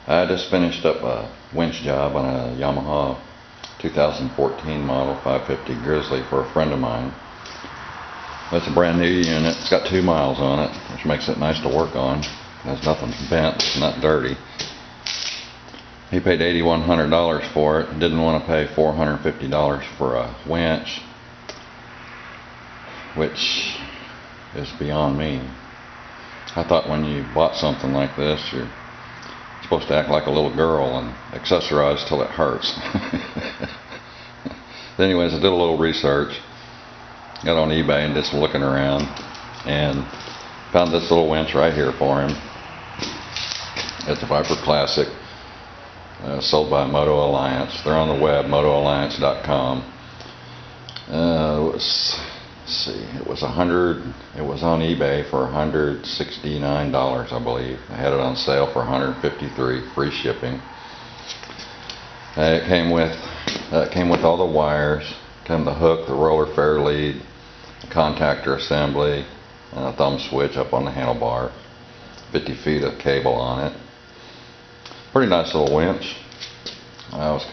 I just finished up a winch job on a Yamaha 2014 model 550 Grizzly for a friend of mine. That's a brand new unit. It's got 2 miles on it, which makes it nice to work on. There's nothing bent, it's not dirty. He paid $8,100 for it and didn't want to pay $450 for a winch, which is beyond me. I thought when you bought something like this, you're supposed to act like a little girl and accessorize till it hurts. Anyways, I did a little research, got on eBay and did some looking around, and found this little winch right here for him. It's a Viper Classic, sold by Moto Alliance. They're on the web, motoalliance.com. Let's see, it was on eBay for $169, I believe. I had it on sale for $153, free shipping. It came with all the wires, came the hook, the roller fair lead, the contactor assembly, and a thumb switch up on the handlebar. 50 feet of cable on it. Pretty nice little winch. I was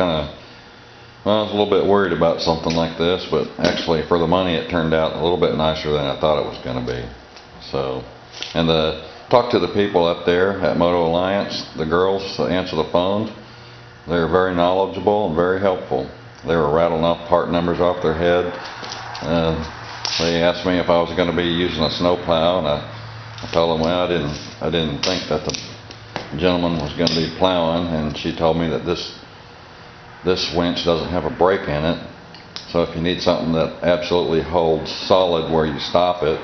a little bit worried about something like this, but actually for the money it turned out a little bit nicer than I thought it was going to be. So, and talk to the people up there at Moto Alliance, the girls that answer the phones. They're very knowledgeable and very helpful. They were rattling off part numbers off their head. They asked me if I was going to be using a snowplow, and I told them, well, I didn't think that the gentleman was going to be plowing, and she told me that this winch doesn't have a brake in it, so if you need something that absolutely holds solid where you stop it,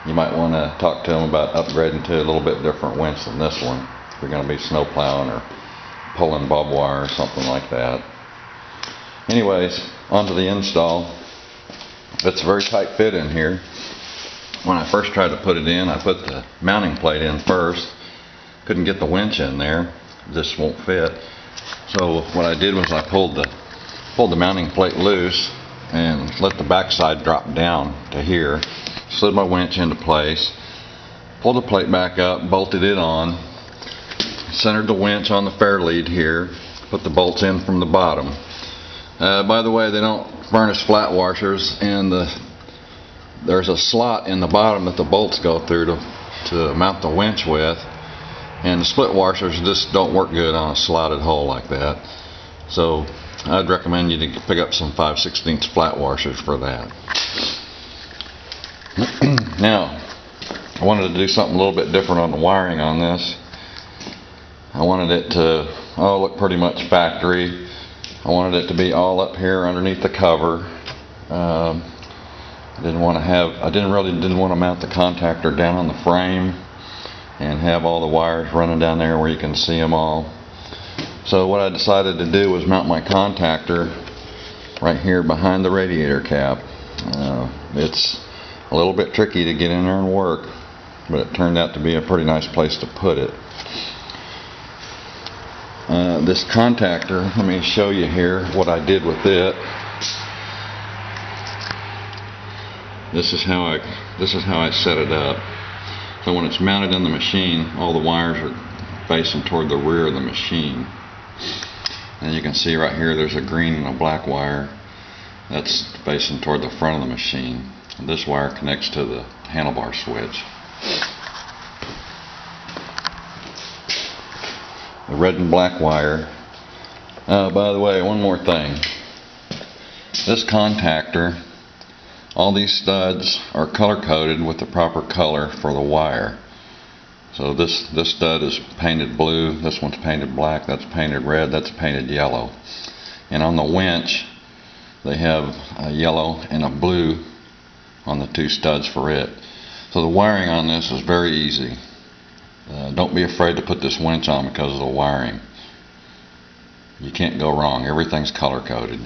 you might want to talk to them about upgrading to a little bit different winch than this one if you're going to be snow plowing or pulling barbed wire or something like that. Anyways, onto the install. It's a very tight fit in here. When I first tried to put it in, I put the mounting plate in first. Couldn't get the winch in there. This won't fit. So what I did was I pulled the mounting plate loose and let the backside drop down to here. Slid my winch into place. Pulled the plate back up, bolted it on. Centered the winch on the fair lead here. Put the bolts in from the bottom. By the way, they don't furnish flat washers, and there's a slot in the bottom that the bolts go through to mount the winch with. And the split washers just don't work good on a slotted hole like that. So I'd recommend you to pick up some 5/16 flat washers for that. Now, I wanted to do something a little bit different on the wiring on this. I wanted it to look pretty much factory. I wanted it to be all up here underneath the cover. I didn't want to mount the contactor down on the frame and have all the wires running down there where you can see them all. So what I decided to do was mount my contactor right here behind the radiator cap. It's a little bit tricky to get in there and work, but it turned out to be a pretty nice place to put it. This contactor, let me show you here what I did with it. This is how I set it up. So when it's mounted in the machine, all the wires are facing toward the rear of the machine. And you can see right here there's a green and a black wire that's facing toward the front of the machine. And this wire connects to the handlebar switch. The red and black wire. By the way, one more thing. This contactor, all these studs are color coded with the proper color for the wire. So this stud is painted blue, this one's painted black, that's painted red, that's painted yellow. And on the winch, they have a yellow and a blue on the 2 studs for it. So the wiring on this is very easy. Don't be afraid to put this winch on because of the wiring. You can't go wrong. Everything's color coded.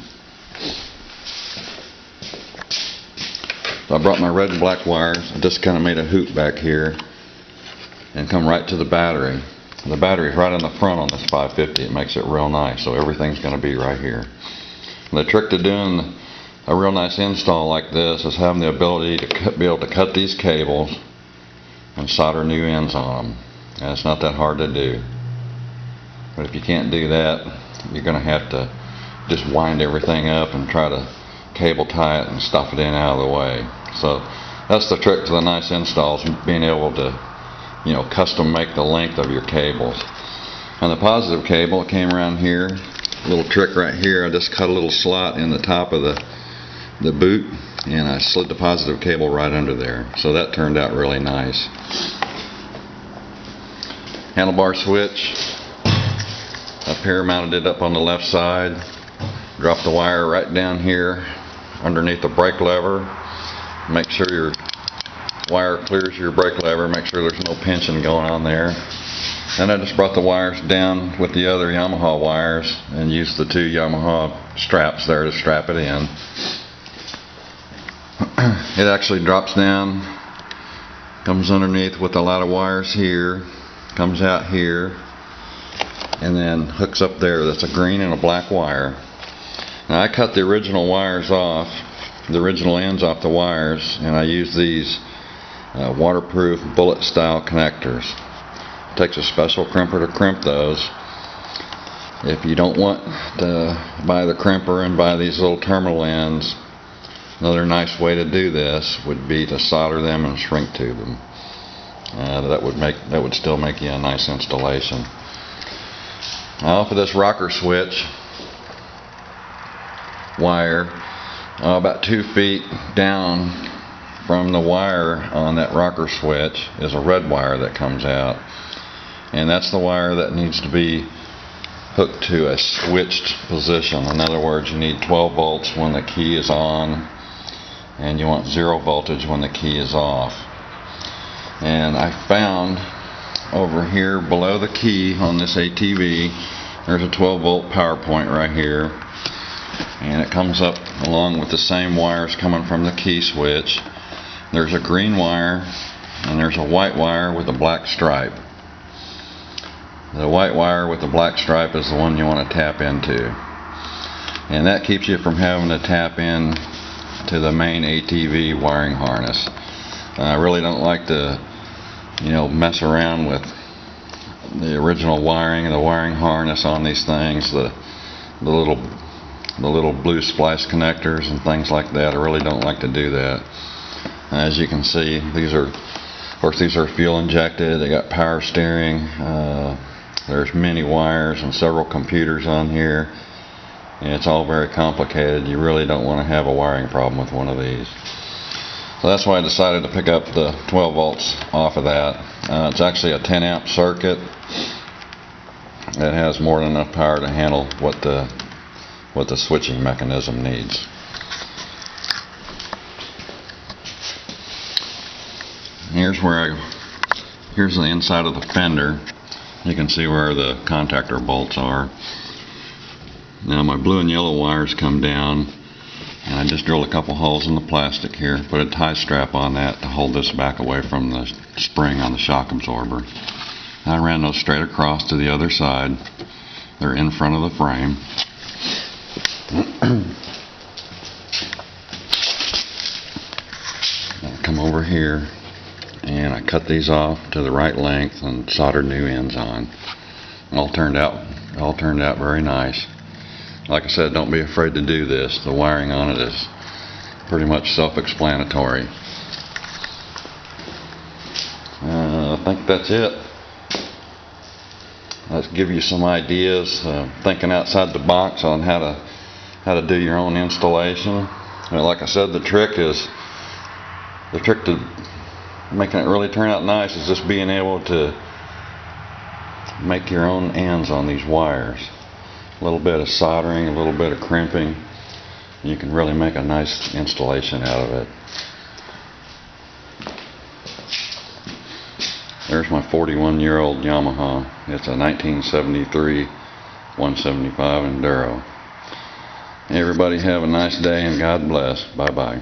So I brought my red and black wires. I just kind of made a hoop back here and come right to the battery. The battery's right in the front on this 550. It makes it real nice. So everything's going to be right here. And the trick to doing a real nice install like this is having the ability to be able to cut these cables and solder new ends on them. And it's not that hard to do. But if you can't do that, you're going to have to just wind everything up and try to cable tie it and stuff it in out of the way. So that's the trick to the nice installs, being able to, you know, custom make the length of your cables. On the positive cable, it came around here. A little trick right here. I just cut a little slot in the top of the boot, and I slid the positive cable right under there. So that turned out really nice. Handlebar switch. Up here, mounted it up on the left side. Drop the wire right down here underneath the brake lever. Make sure your wire clears your brake lever. Make sure there's no pinching going on there. Then I just brought the wires down with the other Yamaha wires and used the 2 Yamaha straps there to strap it in. It actually drops down, comes underneath with a lot of wires here, comes out here, and then hooks up there. That's a green and a black wire. Now I cut the original wires off, the original ends off the wires, and I use these waterproof bullet style connectors. It takes a special crimper to crimp those. If you don't want to buy the crimper and buy these little terminal ends, another nice way to do this would be to solder them and shrink tube them. That would still make you a nice installation. Now off of this rocker switch wire, about 2 feet down from the wire on that rocker switch is a red wire that comes out, and that's the wire that needs to be hooked to a switched position. In other words, you need 12 volts when the key is on, and you want 0 voltage when the key is off. And I found over here below the key on this ATV, there's a 12 volt power point right here, and it comes up along with the same wires coming from the key switch. There's a green wire and there's a white wire with a black stripe. The white wire with the black stripe is the one you want to tap into, and that keeps you from having to tap in to the main ATV wiring harness. I really don't like to, you know, mess around with the original wiring and the wiring harness on these things, the little blue splice connectors and things like that. I really don't like to do that. As you can see, these are, of course, these are fuel injected. They got power steering. There's many wires and several computers on here, and it's all very complicated. You really don't want to have a wiring problem with one of these. So that's why I decided to pick up the 12 volts off of that. It's actually a 10 amp circuit. It has more than enough power to handle what the switching mechanism needs. Here's the inside of the fender. You can see where the contactor bolts are. Now my blue and yellow wires come down, and I just drilled a couple holes in the plastic here, put a tie strap on that to hold this back away from the spring on the shock absorber. I ran those straight across to the other side. They're in front of the frame. I come over here and I cut these off to the right length and soldered new ends on. All turned out very nice. Like I said, don't be afraid to do this. The wiring on it is pretty much self-explanatory. I think that's it. Let's give you some ideas, thinking outside the box on how to do your own installation. And like I said, the trick to making it really turn out nice is just being able to make your own ends on these wires. A little bit of soldering, a little bit of crimping, you can really make a nice installation out of it. There's my 41-year-old Yamaha. It's a 1973 175 Enduro. Everybody have a nice day and God bless. Bye-bye.